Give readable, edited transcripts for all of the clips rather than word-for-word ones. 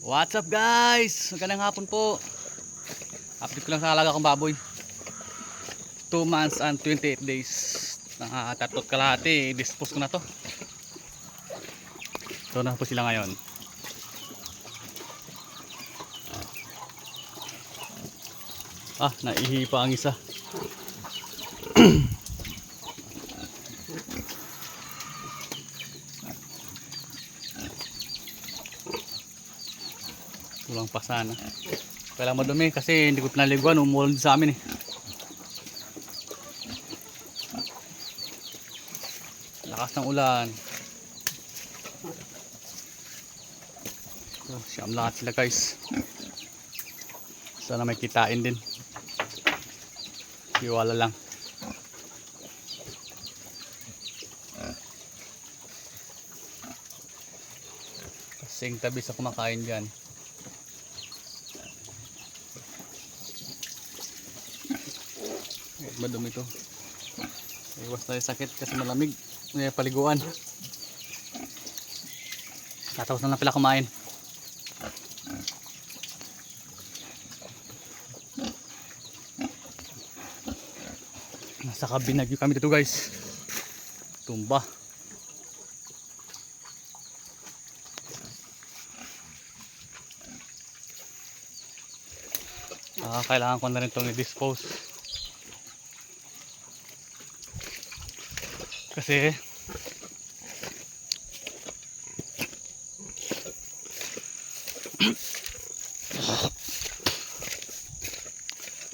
What's up guys? Magandang hapon po. Update ko lang sa alaga kong baboy. 2 months and 28 days. Tatlot kalahati. Dispose ko na to. Ito na po sila ngayon. Naihi pa ang isa. Kulang pa sana. Kailangan madumi kasi hindi ko pinaliguan. Umulan sa amin eh. Lakas ng ulan. So, siyam lahat sila guys. Sana may kitain din. Iwala lang. Kasing tabi sa kumakain dyan. Madumi to. Iwas tayo sakit kasi malamig. May paliguan. Tatapos na lang pala kumain. Nasa kabinagyo kami dito guys. Tumba. Kailangan ko na rin itong i-dispose. Kasi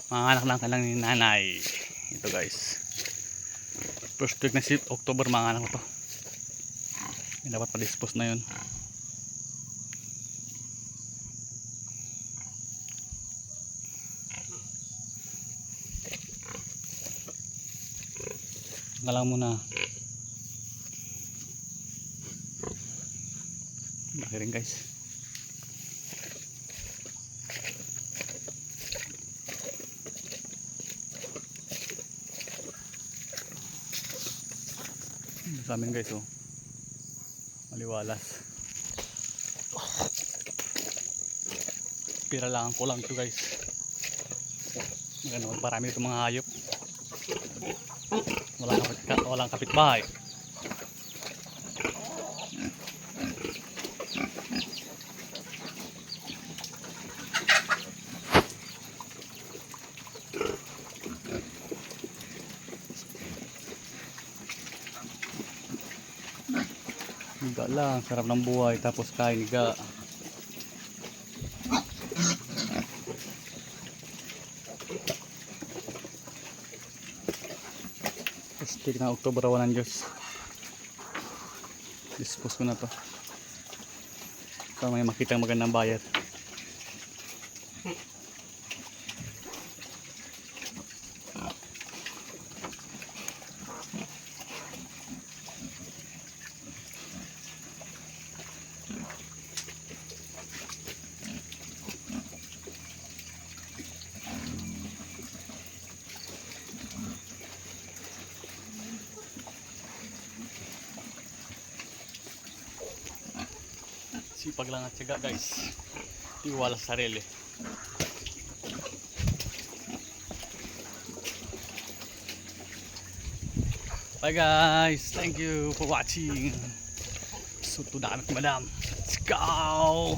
mga anak lang ka lang ni nanay. Ito guys, first week na si October mga anak ko to. Dapat pa-dispose na yun. Ngalang muna. Laki rin guys. Sa amin guys oh. Maliwalas. Pira lang ko lang to guys. Maganda parami itong mga hayop. Walang kapitbahay. Higa lang, sarap ng buhay tapos kain higa. Stick na October 1 ng Diyos. Dispose ko na to. Para may makitang magandang bayar. Sipag lang at tiyaga guys. Tiwala sa sarili. Bye guys. Thank you for watching. So to dami madam. Let's go.